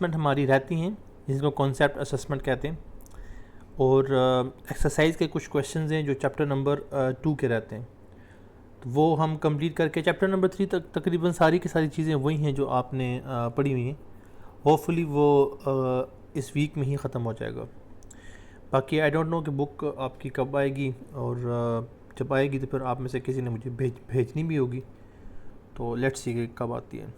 हमारी रहती हैं जिसको कॉन्सेप्ट असेसमेंट कहते हैं, और एक्सरसाइज के कुछ क्वेश्चंस हैं जो चैप्टर नंबर 2 के रहते हैं, तो वो हम कंप्लीट करके चैप्टर नंबर 3 तक तकरीबन सारी की सारी चीज़ें वही हैं जो आपने पढ़ी हुई हैं। होपफुली वो इस वीक में ही ख़त्म हो जाएगा। बाकी आई डोंट नो कि बुक आपकी कब आएगी, और जब आएगी तो फिर आप में से किसी ने मुझे भेजनी भी होगी, तो लेट्स सी कि कब आती है।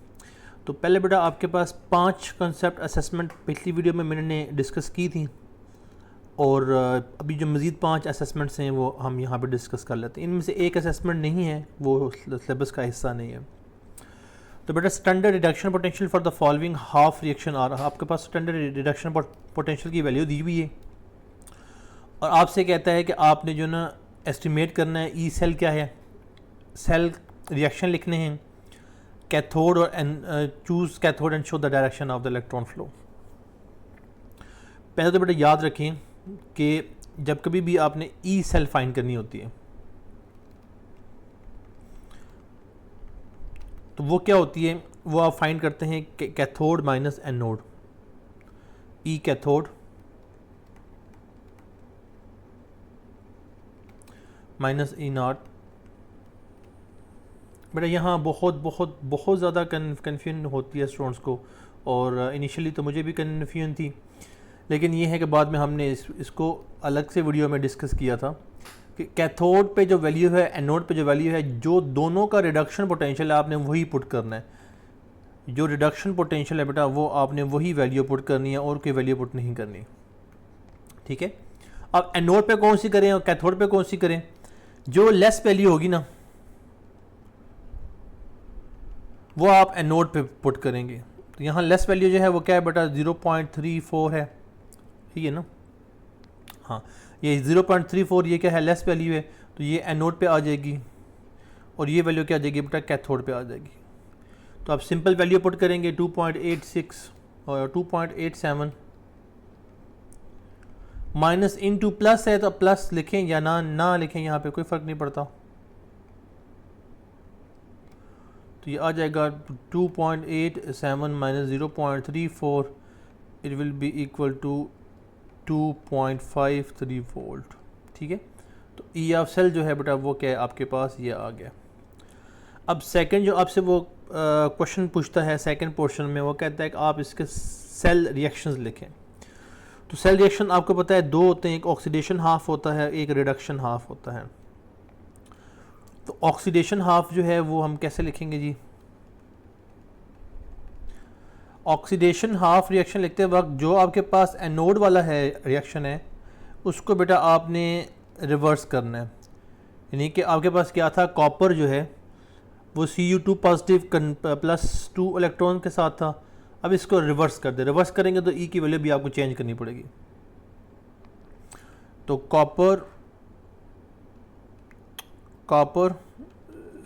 तो पहले बेटा आपके पास 5 कंसेप्ट असेसमेंट पिछली वीडियो में मैंने डिस्कस की थी, और अभी जो मज़ीद 5 असेसमेंट्स हैं वो हम यहाँ पे डिस्कस कर लेते हैं। इनमें से एक असेसमेंट नहीं है, वो सिलेबस का हिस्सा नहीं है। तो बेटा standard reduction potential for the following half reaction आ रहा, आपके पास स्टैंडर्ड रिडक्शन पोटेंशियल की वैल्यू दी हुई है, और आपसे कहता है कि आपने जो ना एस्टिमेट करना है ई सेल क्या है, सेल रिएक्शन लिखने हैं, कैथोड और choose cathode and show the direction of the electron flow. पहले तो बेटा याद रखें कि जब कभी भी आपने ई सेल फाइंड करनी होती है तो वो क्या होती है, वो आप फाइंड करते हैं cathode minus anode, E cathode minus E not. बेटा यहाँ बहुत बहुत बहुत ज़्यादा कन्फ्यूजन होती है स्टूडेंट्स को, और इनिशियली तो मुझे भी कन्फ्यूजन थी, लेकिन ये है कि बाद में हमने इसको अलग से वीडियो में डिस्कस किया था कि कैथोड पे जो वैल्यू है, एनोड पे जो वैल्यू है, जो दोनों का रिडक्शन पोटेंशियल है आपने वही पुट करना है। जो रिडक्शन पोटेंशियल है बेटा वो आपने वही वैल्यू पुट करनी है, और कोई वैल्यू पुट नहीं करनी, ठीक है। अब एनोड पे कौन सी करें और कैथोड पे कौन सी करें? जो लेस वैल्यू होगी ना वो आप एनोड पे पुट करेंगे। तो यहाँ लेस वैल्यू जो है वो क्या है बेटा, 0.34 है, ठीक है ना। हाँ, ये 0.34 ये क्या है, लेस वैल्यू है, तो ये एनोड पे आ जाएगी, और ये वैल्यू क्या आ जाएगी बेटा, कैथोड पे आ जाएगी। तो आप सिंपल वैल्यू पुट करेंगे 2.86 और 2.87, माइनस इनटू प्लस है तो प्लस लिखें या ना लिखें, यहाँ पे कोई फ़र्क नहीं पड़ता। तो ये आ जाएगा 2.87 minus 0.34, it will be equal to 2.53 volt, ठीक है। तो ई ऑफ सेल जो है बेटा वो क्या है आपके पास, ये आ गया। अब सेकंड जो आपसे वो क्वेश्चन पूछता है सेकंड पोर्शन में, वो कहता है कि आप इसके सेल रिएक्शंस लिखें। तो सेल रिएक्शन आपको पता है दो होते हैं, एक ऑक्सीडेशन हाफ होता है, एक रिडक्शन हाफ होता है। तो ऑक्सीडेशन हाफ जो है वो हम कैसे लिखेंगे जी? ऑक्सीडेशन हाफ रिएक्शन लिखते वक्त जो आपके पास एनोड वाला है रिएक्शन है उसको बेटा आपने रिवर्स करना है। यानी कि आपके पास क्या था, कॉपर जो है वो Cu2 पॉजिटिव प्लस 2 इलेक्ट्रॉन के साथ था। अब इसको रिवर्स कर दे, रिवर्स करेंगे तो ई की वैल्यू भी आपको चेंज करनी पड़ेगी। तो कॉपर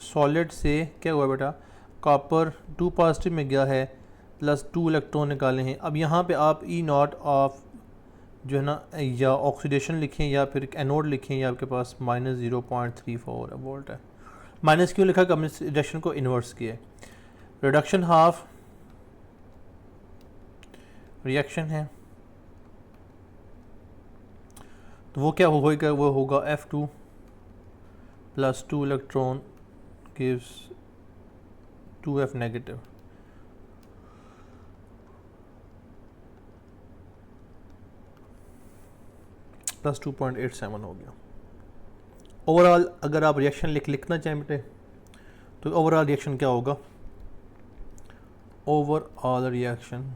सॉलिड से क्या हुआ बेटा, कॉपर 2 पॉजिटिव में गया है, प्लस 2 इलेक्ट्रॉन निकाले हैं। अब यहाँ पे आप ई नॉट ऑफ जो है ना, या ऑक्सीडेशन लिखें या फिर एनोड लिखें, या आपके पास माइनस 0.34 वोल्ट है। माइनस क्यों लिखा, हमने रिडक्शन को इन्वर्स किया है। रिडक्शन हाफ रिएक्शन है, तो वो क्या होगा, वो होगा F2 plus 2 electron gives 2F negative. Plus 2.87 हो गया। ओवरऑल अगर आप रिएक्शन लिखना चाहें बेटे तो ओवरऑल रिएक्शन क्या होगा, ओवरऑल रिएक्शन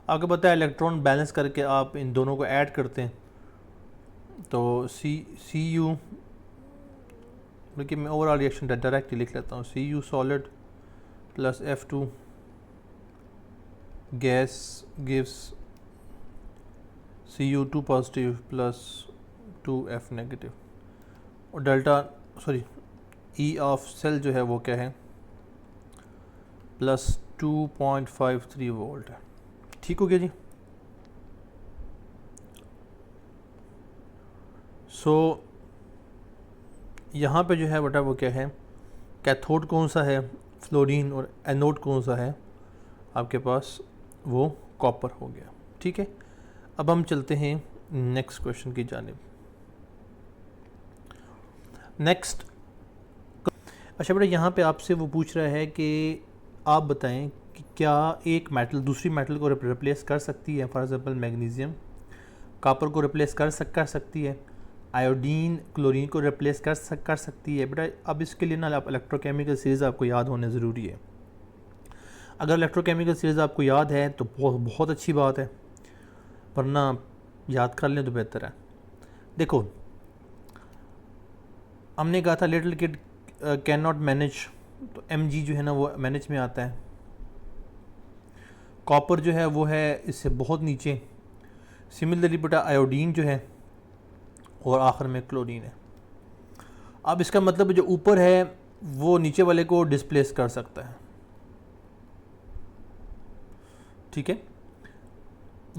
आपको पता है इलेक्ट्रॉन बैलेंस करके आप इन दोनों को ऐड करते हैं, तो Cu, लेकिन मैं ओवरऑल रिएक्शन डायरेक्टली लिख लेता हूँ, Cu solid plus F2 gas gives Cu2 positive plus 2F negative, और डेल्टा ई ऑफ सेल जो है वो क्या है, प्लस 2.53 वोल्ट है। ठीक हो गया जी। सो यहाँ पे जो है बेटा वो क्या है, कैथोड कौन सा है, फ्लोरीन और एनोड कौन सा है आपके पास, वो कॉपर हो गया। ठीक है, अब हम चलते हैं नेक्स्ट क्वेश्चन की जानिब। नेक्स्ट, अच्छा बेटा यहाँ पे आपसे वो पूछ रहा है कि आप बताएं कि क्या एक मेटल दूसरी मेटल को रिप्लेस कर सकती है। फॉर एग्जांपल मैग्नीशियम कॉपर को रिप्लेस कर सकती है, आयोडीन क्लोरीन को रिप्लेस कर सकती है। बेटा अब इसके लिए ना आप इलेक्ट्रोकेमिकल सीरीज़ आपको याद होने ज़रूरी है। अगर इलेक्ट्रोकेमिकल सीरीज़ आपको याद है तो बहुत अच्छी बात है, वरना याद कर लें तो बेहतर है। देखो हमने कहा था little kid can not manage, तो mg जो है ना वो मैनेज में आता है। कॉपर जो है वो है इससे बहुत नीचे। सिमिलरली बेटा आयोडीन जो है और आखिर में क्लोरीन है। अब इसका मतलब जो ऊपर है वो नीचे वाले को डिस्प्लेस कर सकता है। ठीक है,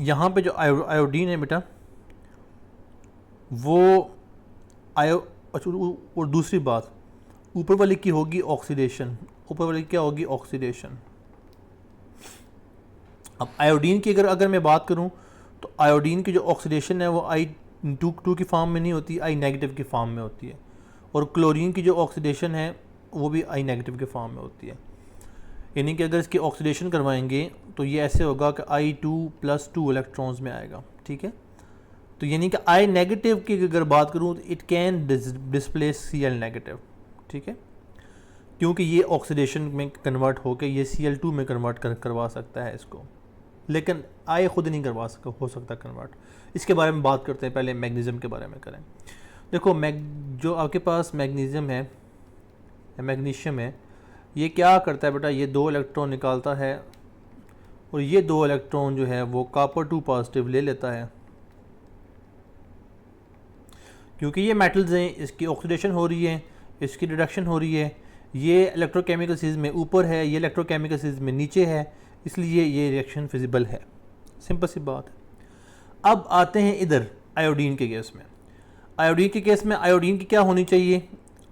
यहाँ पे जो आयोडीन है बेटा वो और दूसरी बात ऊपर वाले की होगी ऑक्सीडेशन, ऊपर वाले की क्या होगी ऑक्सीडेशन। अब आयोडीन की अगर मैं बात करूं तो आयोडीन की जो ऑक्सीडेशन है वो I2 की फॉर्म में नहीं होती, I नेगेटिव की फॉर्म में होती है। और क्लोरीन की जो ऑक्सीडेशन है वो भी I नेगेटिव के फॉर्म में होती है। यानी कि अगर इसकी ऑक्सीडेशन करवाएंगे तो ये ऐसे होगा कि I2+2 इलेक्ट्रॉन्स में आएगा। ठीक है, तो यानी कि I नेगेटिव की अगर बात करूँ तो it can displace Cl negative. ठीक है, क्योंकि ये ऑक्सीडेशन में कन्वर्ट होकर ये Cl2 में कन्वर्ट करवा सकता है इसको, लेकिन I खुद नहीं करवा हो सकता कन्वर्ट। इसके बारे में बात करते हैं, पहले मैग्नीशियम के बारे में करें। देखो जो आपके पास मैग्नीशियम है, ये क्या करता है बेटा, ये 2 इलेक्ट्रॉन निकालता है और ये 2 इलेक्ट्रॉन जो है वो कॉपर 2 पॉजिटिव ले लेता है। क्योंकि ये मेटल्स हैं, इसकी ऑक्सीडेशन हो रही है, इसकी रिडक्शन हो रही है, ये इलेक्ट्रोकेमिकल सीरीज में ऊपर है, ये इलेक्ट्रोकेमिकल सीरीज में नीचे है, इसलिए ये रिएक्शन फिजिबल है। सिंपल सी बात है। अब आते हैं इधर आयोडीन के केस में। आयोडीन के केस में आयोडीन की क्या होनी चाहिए,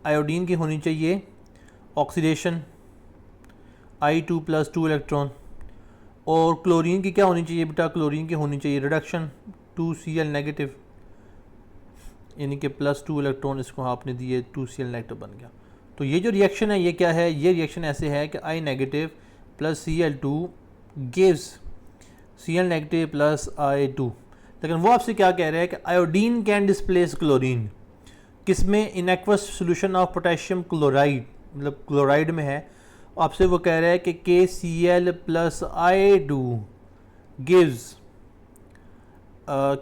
आयोडीन की होनी चाहिए ऑक्सीडेशन I2+2 इलेक्ट्रॉन, और क्लोरीन की क्या होनी चाहिए बेटा, क्लोरीन की होनी चाहिए रिडक्शन 2Cl नेगेटिव, यानी कि +2 इलेक्ट्रॉन इसको आपने दिए 2Cl नेगेटिव बन गया। तो ये जो रिएक्शन है ये क्या है, ये रिएक्शन ऐसे है कि I negative plus Cl2 gives Cl negative plus I2। लेकिन वो आपसे क्या कह रहा है कि आयोडीन कैन डिस्प्लेस क्लोरीन, किसमें, in aqueous solution of potassium chloride, मतलब क्लोराइड में है। आपसे वो कह रहा है कि KCl plus I2 gives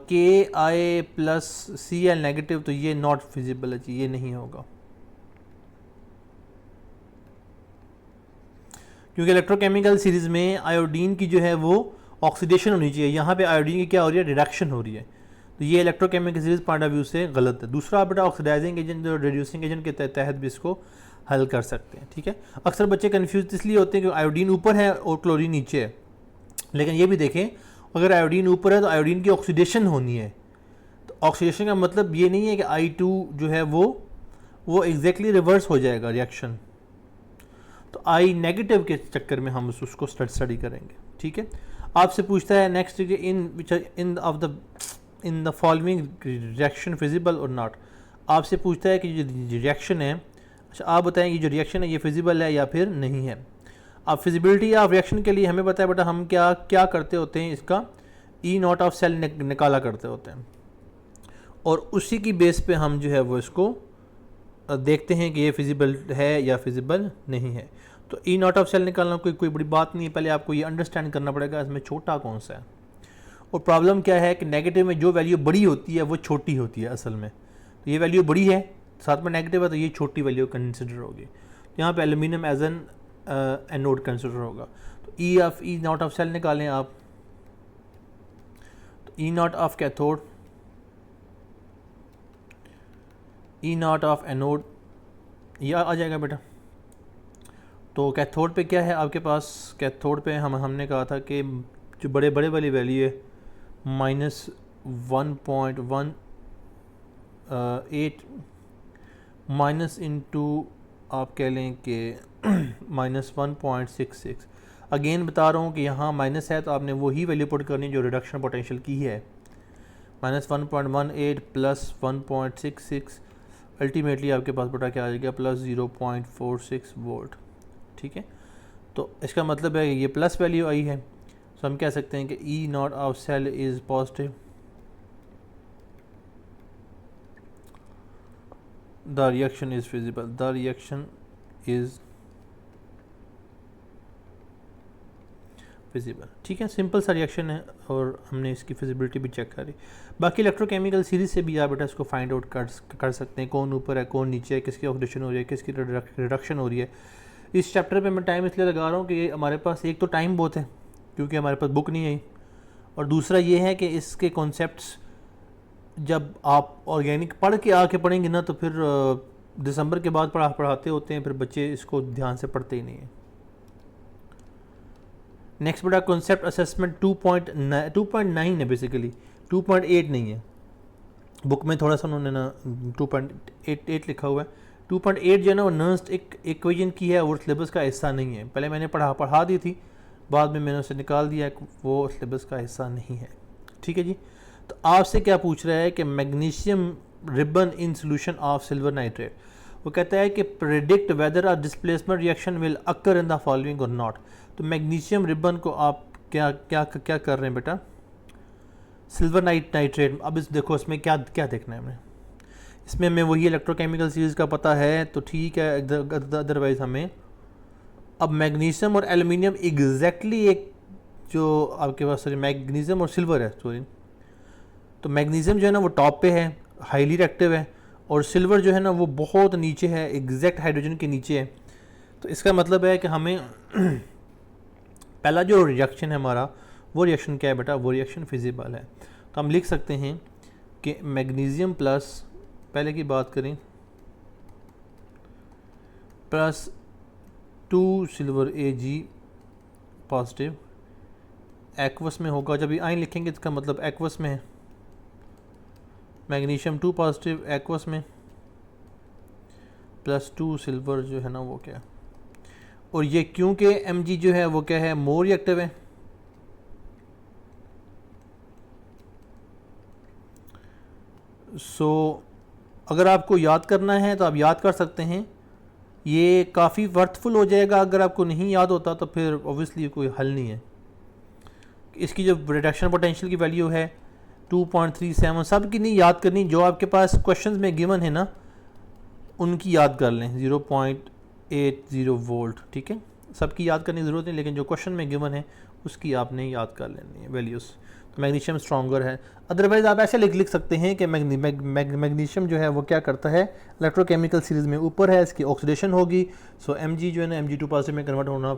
Ki plus Cl negative, तो ये नॉट फिजिबल है, ये नहीं होगा। क्योंकि इलेक्ट्रोकेमिकल सीरीज में आयोडीन की जो है वो ऑक्सीडेशन होनी चाहिए, यहाँ पे आयोडीन की क्या हो रही है, रिडक्शन हो रही है। तो ये electrochemical series point of view से गलत है। दूसरा बेटा ऑक्सीडाइजिंग एजेंट और रिड्यूसिंग एजेंट के तहत भी इसको हल कर सकते हैं। ठीक है, अक्सर बच्चे कन्फ्यूज इसलिए होते हैं कि आयोडीन ऊपर है और क्लोरीन नीचे है, लेकिन ये भी देखें अगर आयोडीन ऊपर है तो आयोडीन की ऑक्सीडेशन होनी है। तो ऑक्सीडेशन का मतलब ये नहीं है कि I2 जो है वो एग्जैक्टली रिवर्स हो जाएगा रिएक्शन। तो I नेगेटिव के चक्कर में हम उसको स्टडी करेंगे। ठीक है, आपसे पूछता है next in the following reaction feasible और नॉट। आपसे पूछता है कि जो रिएक्शन है, अच्छा आप बताएं कि जो रिएक्शन है ये फिजिबल है या फिर नहीं है। अब फिजिबिलिटी ऑफ रिएक्शन के लिए हमें पता है बेटा हम क्या करते होते हैं, इसका E0 ऑफ सेल निकाला करते होते हैं, और उसी की बेस पे हम जो है वो इसको देखते हैं कि ये फिजिबल है या फिजिबल नहीं है। तो E0 ऑफ सेल निकालना कोई बड़ी बात नहीं है, पहले आपको ये अंडरस्टैंड करना पड़ेगा इसमें छोटा कौन सा है। और प्रॉब्लम क्या है कि नेगेटिव में जो वैल्यू बड़ी होती है वो छोटी होती है असल में। तो ये वैल्यू बड़ी है, साथ में नेगेटिव है, तो ये छोटी वैल्यू कंसिडर होगी। तो यहाँ पे aluminium as an anode consider होगा। तो E0 ऑफ सेल निकालें आप, तो E0 of cathode, E0 of anode, ये आ जाएगा बेटा। तो कैथोड पे क्या है आपके पास, कैथोड पे हमने कहा था कि जो बड़े वाली वैल्यू है -1.18 माइनस इंटू आप कह लें कि -1.66। अगेन बता रहा हूँ कि यहाँ माइनस है तो आपने वही वैल्यू पुट करनी जो रिडक्शन पोटेंशियल की है, -1.18 प्लस 1.66, अल्टीमेटली आपके पास बेटा क्या आ जाएगा, +0.46 वोल्ट। ठीक है, तो इसका मतलब है ये प्लस वैल्यू आई है, तो हम कह सकते हैं कि E nought of cell is positive, the reaction is feasible, the reaction is feasible. ठीक है, सिंपल सा रिएक्शन है और हमने इसकी फिजिबिलिटी भी चेक करी। बाकी इलेक्ट्रोकेमिकल सीरीज से भी आप बेटा इसको फाइंड आउट कर सकते हैं, कौन ऊपर है कौन नीचे है, किसकी ऑक्सीडेशन हो रही है किसकी रिडक्शन हो रही है। इस चैप्टर पे मैं टाइम इसलिए लगा रहा हूँ कि हमारे पास एक तो टाइम बहुत है क्योंकि हमारे पास बुक नहीं आई, और दूसरा ये है कि इसके कॉन्सेप्ट्स जब आप ऑर्गेनिक पढ़ के आके पढ़ेंगे ना तो फिर दिसंबर के बाद पढ़ाते होते हैं, फिर बच्चे इसको ध्यान से पढ़ते ही नहीं हैं। नेक्स्ट बेटा कॉन्सेप्ट असेसमेंट 2.9 है, बेसिकली 2.8 नहीं है, बुक में थोड़ा सा उन्होंने ना 2.88 लिखा हुआ है। 2.8 जो है ना वो नर्स्ट एक इक्वेशन की है और सिलेबस का हिस्सा नहीं है। पहले मैंने पढ़ा दी थी, बाद में मैंने उसे निकाल दिया, वो सिलेबस का हिस्सा नहीं है। ठीक है जी, तो आपसे क्या पूछ रहा है कि magnesium ribbon in solution of silver nitrate, वो कहता है कि predict weather a displacement reaction will occur in the following और नॉट। तो मैग्नीशियम रिबन को आप क्या क्या क्या कर रहे हैं बेटा, सिल्वर नाइट्रेट। अब इस देखो इसमें क्या क्या देखना है हमें, इसमें हमें वही इलेक्ट्रोकेमिकल सीरीज़ का पता है तो ठीक है, अदरवाइज़ हमें अब मैग्नीशियम और एल्युमिनियम एग्जैक्टली एक जो आपके पास सॉरी मैग्नीशियम और सिल्वर है सॉरी, तो मैग्नीशियम जो है ना वो टॉप पे है, हाईली रिएक्टिव है, और सिल्वर जो है ना वो बहुत नीचे है, एग्जैक्ट हाइड्रोजन के नीचे है। तो इसका मतलब है कि हमें पहला जो रिएक्शन है हमारा वो रिएक्शन क्या है बेटा, वो रिएक्शन फिजिबल है। तो हम लिख सकते हैं कि मैग्नीशियम प्लस, पहले की बात करें, +2 सिल्वर Ag पॉजिटिव एक्वस में होगा। जब ये आयन लिखेंगे इसका मतलब एक्वस में है, मैग्नीशियम 2 पॉजिटिव एक्वस में, +2 सिल्वर जो है ना वो क्या है, और ये क्योंकि Mg जो है वो क्या है, मोर रिएक्टिव है, सो अगर आपको याद करना है तो आप याद कर सकते हैं, ये काफ़ी वर्थफुल हो जाएगा। अगर आपको नहीं याद होता तो फिर ऑब्वियसली कोई हल नहीं है। इसकी जो रिडक्शन पोटेंशियल की वैल्यू है 2.37, सब की नहीं याद करनी, जो आपके पास क्वेश्चंस में गिवन है ना उनकी याद कर लें, 0.80 वोल्ट। ठीक है, सबकी याद करने की ज़रूरत नहीं, लेकिन जो क्वेश्चन में गिवन है उसकी आपने याद कर लेनी है वैल्यूज़। तो मैग्नीशियम स्ट्रॉन्गर है, अदरवाइज़ आप ऐसे लिख सकते हैं कि मैग्नीशियम जो है वो क्या करता है, इलेक्ट्रोकेमिकल सीरीज़ में ऊपर है, इसकी ऑक्सीडेशन होगी, सो Mg जो है ना Mg2 पॉजिटिव में कन्वर्ट होना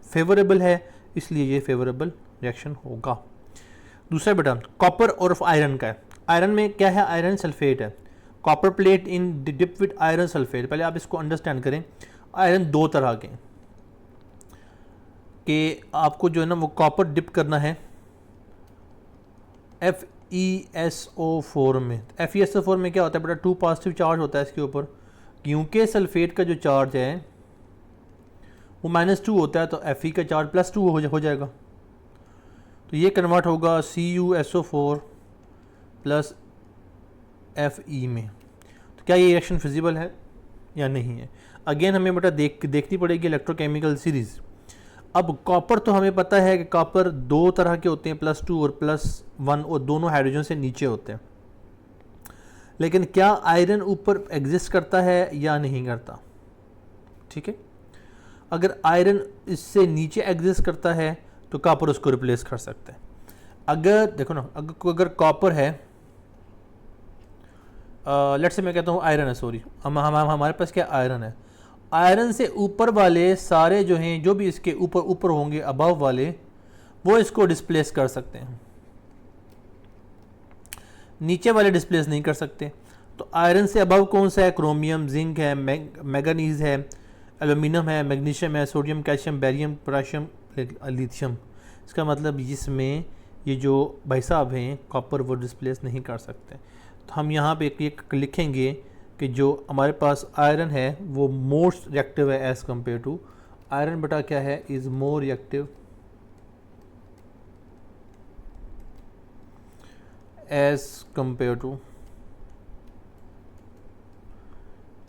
फेवरेबल है, इसलिए ये फेवरेबल रिएक्शन होगा। दूसरा बेटा कॉपर और आयरन का है। आयरन में क्या है, आयरन सल्फेट है, copper plate in dip with iron sulphate. पहले आप इसको अंडरस्टैंड करें, आयरन दो तरह के कि आपको जो है ना वो कॉपर डिप करना है FeSO4 में। FeSO4 में क्या होता है बेटा, 2 पॉजिटिव चार्ज होता है इसके ऊपर, क्योंकि सल्फेट का जो चार्ज है वो -2 होता है तो Fe का चार्ज +2 हो जाएगा, तो ये कन्वर्ट होगा CuSO4 + Fe में। तो क्या ये रिएक्शन फिजिबल है या नहीं है, अगेन हमें बेटा देखनी पड़ेगी इलेक्ट्रोकेमिकल सीरीज़। अब कॉपर तो हमें पता है कि कॉपर दो तरह के होते हैं, +2 और +1, और दोनों हाइड्रोजन से नीचे होते हैं, लेकिन क्या आयरन ऊपर एग्जिस्ट करता है या नहीं करता। ठीक है, अगर आयरन इससे नीचे एग्जिस्ट करता है तो कॉपर उसको रिप्लेस कर सकते हैं। अगर देखो ना, अगर कॉपर है, लेट्स से मैं कहता हूँ आयरन है, सॉरी हमारे पास क्या आयरन है, आयरन से ऊपर वाले सारे जो हैं, जो भी इसके ऊपर होंगे अबव वाले, वो इसको डिस्प्लेस कर सकते हैं, नीचे वाले डिस्प्लेस नहीं कर सकते। तो आयरन से अबव कौन सा है, क्रोमियम, जिंक है, मैंगनीज है, एल्यूमिनियम है, मैग्नीशियम है, sodium, calcium, barium, potassium, lithium. इसका मतलब जिसमें ये जो भाई साहब हैं कॉपर वो डिस्प्लेस नहीं कर सकते। तो हम यहाँ पे एक लिखेंगे कि जो हमारे पास आयरन है वो मोस्ट रिएक्टिव है एज़ कम्पेयर टू, आयरन बेटा क्या है, is more reactive as compare to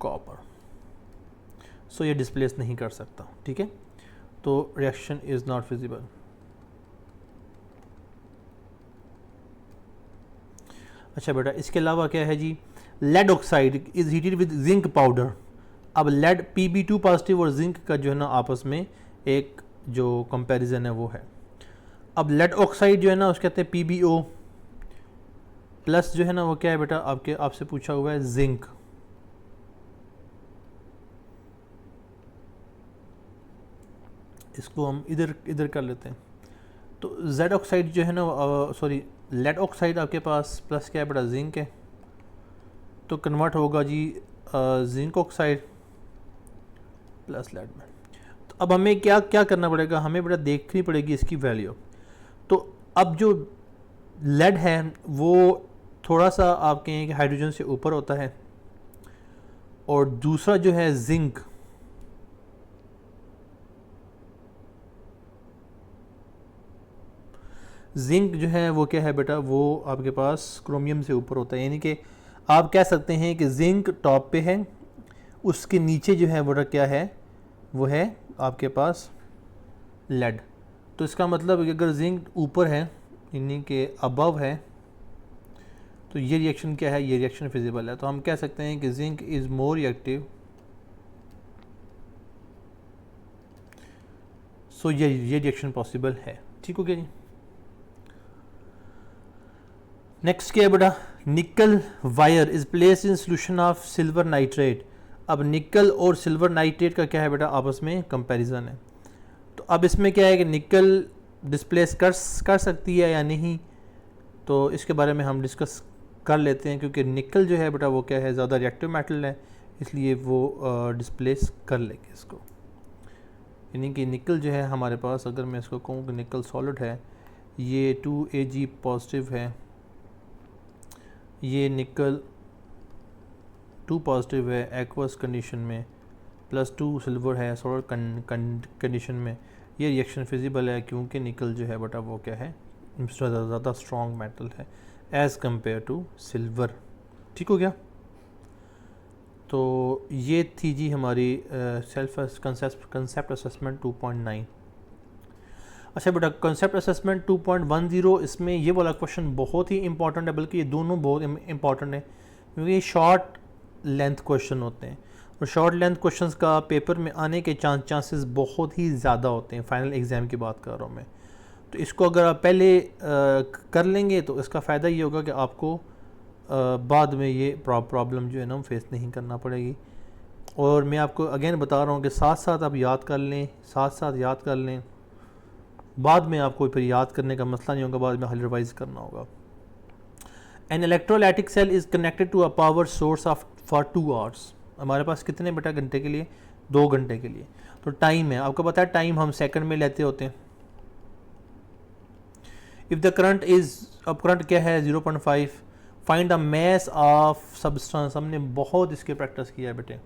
copper. So ये डिस्प्लेस नहीं कर सकता, ठीक है, तो रिएक्शन इज नॉट फिजिबल। अच्छा बेटा, इसके अलावा क्या है जी, lead oxide is heated with zinc powder. अब लेड Pb2 पॉजिटिव और जिंक का जो है ना आपस में एक जो कंपैरिजन है वो है। अब लेड ऑक्साइड जो है ना उसके कहते हैं PbO प्लस जो है ना वो क्या है बेटा, आपसे पूछा हुआ है जिंक। इसको हम इधर कर लेते हैं। तो जेड ऑक्साइड जो है ना, सॉरी लेड ऑक्साइड आपके पास प्लस क्या है बेटा, जिंक है, तो कन्वर्ट होगा जी जिंक ऑक्साइड प्लस लेड में। तो अब हमें क्या क्या करना पड़ेगा, हमें बेटा देखनी पड़ेगी इसकी वैल्यू। तो अब जो लेड है वो थोड़ा सा आप कहें कि हाइड्रोजन से ऊपर होता है, और दूसरा जो है जिंक, जिंक जो है वो क्या है बेटा, वो आपके पास क्रोमियम से ऊपर होता है। यानी कि आप कह सकते हैं कि जिंक टॉप पे है, उसके नीचे जो है वो क्या है, वो है आपके पास लेड। तो इसका मतलब कि अगर जिंक ऊपर है यानी कि अबव है, तो ये रिएक्शन क्या है, ये रिएक्शन फिजिबल है। तो हम कह सकते हैं कि जिंक इज़ मोर रिएक्टिव, सो ये रिएक्शन पॉसिबल है। ठीक हो गया जी। नेक्स्ट क्या है बेटा, निकल wire is placed in solution of silver nitrate. अब निकल और सिल्वर नाइट्रेट का क्या है बेटा, आपस में कंपैरिजन है। तो अब इसमें क्या है कि निकल डिस्प्लेस कर सकती है या नहीं, तो इसके बारे में हम डिस्कस कर लेते हैं, क्योंकि निकल जो है बेटा वो क्या है, ज़्यादा रिएक्टिव मेटल है, इसलिए वो डिस्प्लेस कर लेंगे इसको। यानी कि निकल जो है हमारे पास, अगर मैं इसको कहूँ कि निकल सॉलिड है, ये 2Ag पॉजिटिव है, ये निकल 2 पॉजिटिव है एक्वस कंडीशन में, प्लस 2 सिल्वर है सॉलिड कंडीशन में, ये रिएक्शन फिजिबल है, क्योंकि निकल जो है बेटा वो क्या है, ज़्यादा स्ट्रॉन्ग मेटल है एज़ कंपेयर टू सिल्वर। ठीक हो गया। तो ये थी जी हमारी सेल्फ कंसेप्ट असेसमेंट 2.9। अच्छा बेटा, कंसेप्ट असेसमेंट 2.10, इसमें ये वाला क्वेश्चन बहुत ही इंपॉर्टेंट है, बल्कि ये दोनों बहुत इंपॉर्टेंट है, क्योंकि ये शॉर्ट लेंथ क्वेश्चन होते हैं, और शॉर्ट लेंथ क्वेश्चंस का पेपर में आने के चांसेस बहुत ही ज़्यादा होते हैं। फाइनल एग्ज़ाम की बात कर रहा हूँ मैं। तो इसको अगर आप पहले कर लेंगे तो इसका फ़ायदा ये होगा कि आपको बाद में ये प्रॉब्लम जो है ना फेस नहीं करना पड़ेगी। और मैं आपको अगेन बता रहा हूँ कि साथ साथ आप याद कर लें, साथ साथ याद कर लें, बाद में आपको फिर याद करने का मसला नहीं होगा, बाद में हल रिवाइज करना होगा। An electrolytic cell is connected to a power source of for 2 hours। हमारे पास कितने बेटा घंटे के लिए, 2 घंटे के लिए। तो टाइम है, आपको पता है टाइम हम सेकंड में लेते होते हैं। इफ़ द करंट इज़, अब करंट क्या है 0.5, find the mass of substance. हमने बहुत इसके प्रैक्टिस किया है बेटे,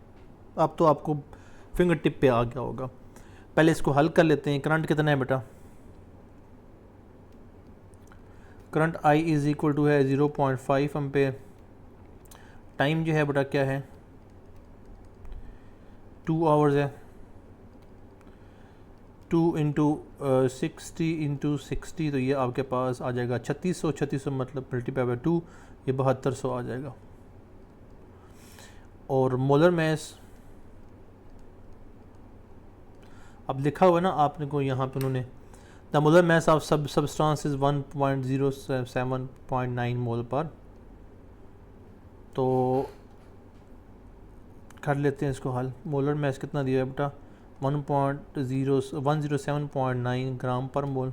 अब तो आपको फिंगर टिप पे आ गया होगा। पहले इसको हल कर लेते हैं। करंट कितना है बेटा, current I is equal to है 0.5 एम्पेयर। टाइम जो है बेटा क्या है, 2 hours है। 2 इंटू 60 इंटू 60, तो ये आपके पास आ जाएगा 3600। 3600 मतलब मल्टीप्लाई बाय 2, ये 7200 आ जाएगा। और मोलर मैस अब लिखा हुआ है ना आपने को यहाँ पे उन्होंने, the molar mass of substance is 1.079 मोल पर। तो कर लेते हैं इसको हल। मोलर मैस कितना दिया है बेटा, 107.9 ग्राम पर मोल।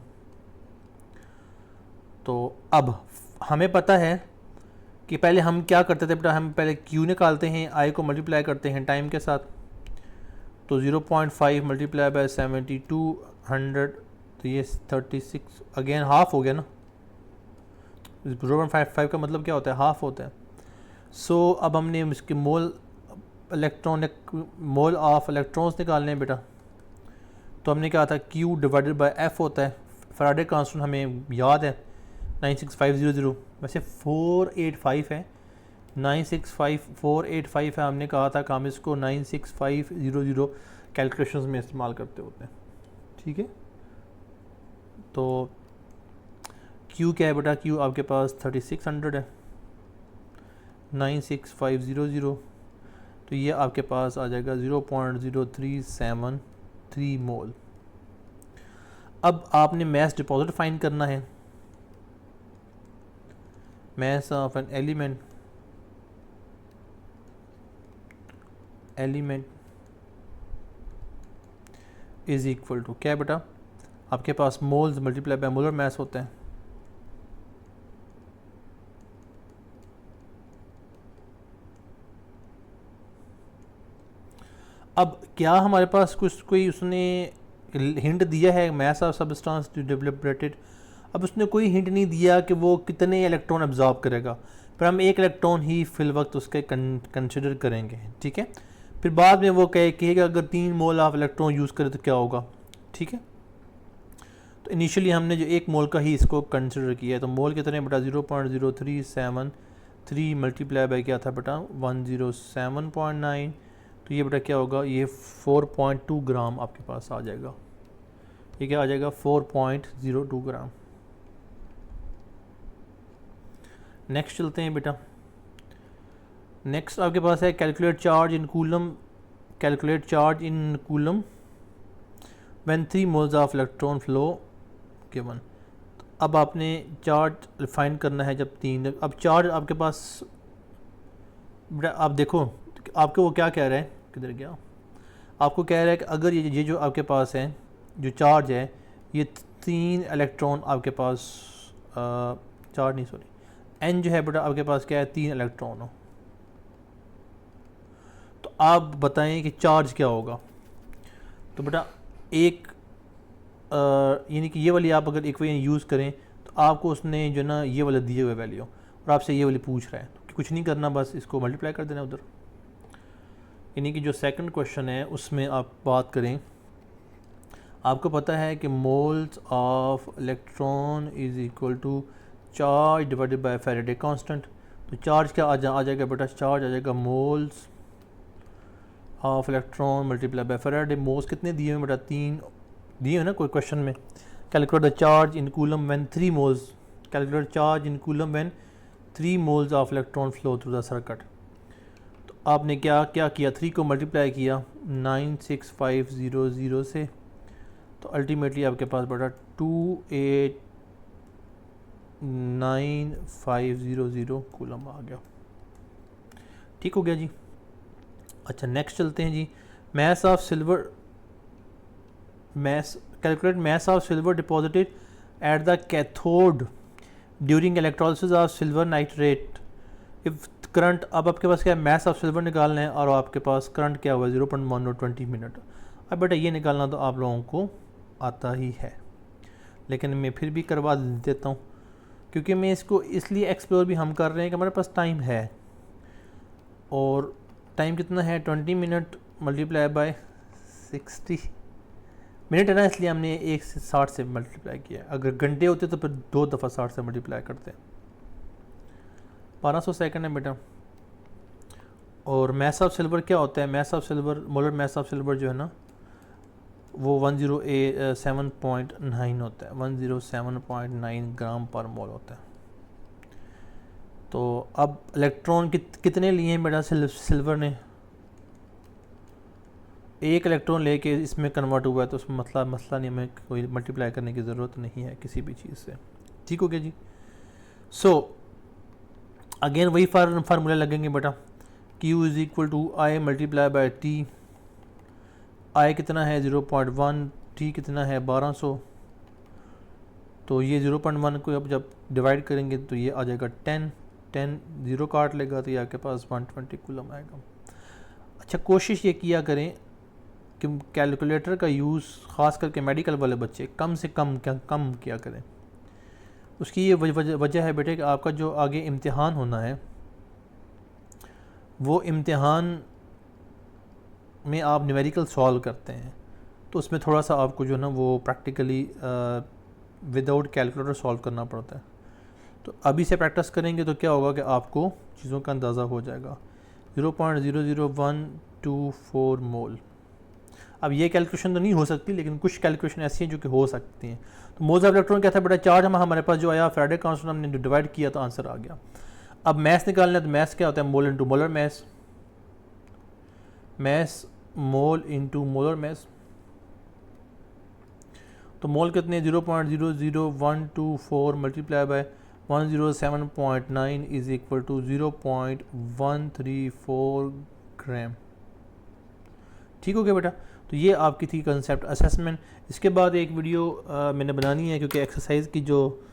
तो अब हमें पता है कि पहले हम क्या करते थे बेटा, हम पहले Q निकालते हैं, I को मल्टीप्लाई करते हैं टाइम के साथ। तो 0.5 मल्टीप्लाई बाय 7200, तो ये 36, अगेन हाफ हो गया ना। 0.55 का मतलब क्या होता है, हाफ होता है। सो अब हमने इसके मोल ऑफ इलेक्ट्रॉन्स निकालने हैं बेटा। तो हमने कहा था Q डिवाइडेड बाय F होता है, फैराडे कांस्टेंट हमें याद है 96500, वैसे 485 है, 485 है। हमने कहा था कि हम इसको 96500 कैलकुलेशंस में इस्तेमाल करते होते हैं, ठीक है। तो Q क्या है बेटा, Q आपके पास 3600 है, 96500, तो ये आपके पास आ जाएगा 0.0373 मोल। अब आपने मास डिपॉजिट फाइंड करना है, mass of an element is equal to क्या है बेटा, आपके पास moles multiply by molar mass होता है। अब क्या हमारे पास कुछ कोई उसने हिंट दिया है मास ऑफ सब्सटेंस डेवलप्ड, अब उसने कोई हिंट नहीं दिया कि वो कितने इलेक्ट्रॉन एब्जॉर्ब करेगा, पर हम एक इलेक्ट्रॉन ही फिल वक्त उसके कंसिडर करेंगे, ठीक है। फिर बाद में वो कहेगा अगर 3 मोल ऑफ इलेक्ट्रॉन यूज़ करें तो क्या होगा, ठीक है। तो इनिशियली हमने जो 1 मोल का ही इसको कंसिडर किया है, तो मोल कितने बेटा 0.0373 मल्टीप्लाई बाय क्या था बेटा 107.9, तो ये बेटा क्या होगा, ये 4.2 ग्राम आपके पास आ जाएगा, ये क्या आ जाएगा 4.02 ग्राम। नेक्स्ट चलते हैं बेटा। नेक्स्ट आपके पास है calculate charge in coulomb when 3 moles of electron flow given. अब आपने चार्ज फाइंड करना है जब 3, अब चार्ज आपके पास बेटा आप देखो आपको वो क्या कह रहा है, किधर गया, आपको कह रहा है कि अगर ये जो आपके पास है जो चार्ज है, ये 3 इलेक्ट्रॉन आपके पास चार्ज नहीं सॉरी एन जो है बेटा आपके पास क्या है 3 इलेक्ट्रॉन हो, तो आप बताएं कि चार्ज क्या होगा। तो बेटा एक यानी कि ये वाली आप अगर इक्वेशन यूज़ करें तो आपको उसने जो ना ये वाला दिए हुए वैल्यू और आपसे ये वाली पूछ रहा है, तो कुछ नहीं करना, बस इसको मल्टीप्लाई कर देना उधर। यानी कि जो सेकंड क्वेश्चन है उसमें आप बात करें, आपको पता है कि moles of electron is equal to charge divided by Faraday constant. तो चार्ज क्या आ जाएगा बेटा, चार्ज आ जाएगा moles of electron multiply by Faraday. Moles कितने दिए हुए बेटा 3 दिए हुए ना कोई क्वेश्चन में। Calculate the charge in coulomb when 3 moles, calculate charge in coulomb when 3 moles of electron flow through the circuit. तो आपने क्या किया 3 को मल्टीप्लाई किया 96500 से, तो अल्टीमेटली आपके पास बेटा 289,500 कूलम आ गया, ठीक हो गया जी। अच्छा नेक्स्ट चलते हैं जी, mass of silver calculate mass of silver deposited at the cathode during electrolysis of silver nitrate if current. अब आपके पास क्या है मास ऑफ सिल्वर निकालना है और आपके पास करंट क्या हुआ 0.1020 मिनट। अब बेटा ये निकालना तो आप लोगों को आता ही है, लेकिन मैं फिर भी करवा देता हूँ क्योंकि मैं इसको इसलिए एक्सप्लोर भी हम कर रहे हैं कि हमारे पास टाइम है, और टाइम कितना है 20 मिनट मल्टीप्लाई बाय 60 मिनट है ना, इसलिए हमने 1 से 60 से मल्टीप्लाई किया। अगर घंटे होते तो फिर 2 दफ़ा 60 से मल्टीप्लाई करते हैं। 1200 सेकंड है बेटा। और मास ऑफ सिल्वर क्या होता है, मास of silver molar mass of silver जो है ना वो 107.9 होता है, 107.9 ग्राम पर मोल होता है। तो अब इलेक्ट्रॉन कितने लिए हैं बेटा सिल्वर ने, 1 इलेक्ट्रॉन लेके इसमें कन्वर्ट हुआ है, तो उसमें मसला नहीं, हमें कोई मल्टीप्लाई करने की ज़रूरत नहीं है किसी भी चीज़ से, ठीक हो गया जी। सो अगेन वही फार्मूला लगेंगे बेटा, Q is equal to I multiply by T. I कितना है 0.1, टी कितना है 1200, तो ये 0.1 को अब जब डिवाइड करेंगे तो ये आ जाएगा 10 0 काट लेगा तो ये आपके पास 120 कूलम आएगा। अच्छा कोशिश ये किया करें कि कैलकुलेटर का यूज़ ख़ास करके मेडिकल वाले बच्चे कम से कम किया करें। उसकी ये वजह है बेटे कि आपका जो आगे इम्तिहान होना है वो इम्तिहान में आप न्यूमेरिकल सॉल्व करते हैं तो उसमें थोड़ा सा आपको जो है ना वो प्रैक्टिकली विदाउट कैलकुलेटर सॉल्व करना पड़ता है। तो अभी से प्रैक्टिस करेंगे तो क्या होगा कि आपको चीज़ों का अंदाज़ा हो जाएगा। 0.00124 मोल। अब ये कैलकुलेशन तो नहीं हो सकती, लेकिन कुछ कैलकुलेशन ऐसी हैं जो कि हो सकती हैं। तो मोल्स ऑफ इलेक्ट्रॉन क्या था बेटा, चार्ज हमारे पास जो आया फैराडे कांस्टेंट हमने डिवाइड किया तो आंसर आ गया। अब मैथ निकालना है तो मैथ क्या होता है, mole into molar mass, mass mole into molar mass. तो मोल कितने, 0.00124 multiply by 107.9 is equal to 0.134 gram. ठीक हो गया बेटा। तो ये आपकी थी कंसेप्ट असेसमेंट। इसके बाद एक वीडियो मैंने बनानी है, क्योंकि एक्सरसाइज की जो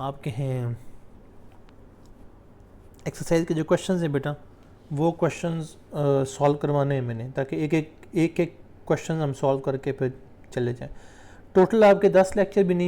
आपके हैं एक्सरसाइज के जो क्वेश्चंस हैं बेटा, वो क्वेश्चंस सॉल्व करवाने हैं मैंने, ताकि एक एक क्वेश्चन हम सॉल्व करके फिर चले जाएं। टोटल आपके 10 लेक्चर भी नहीं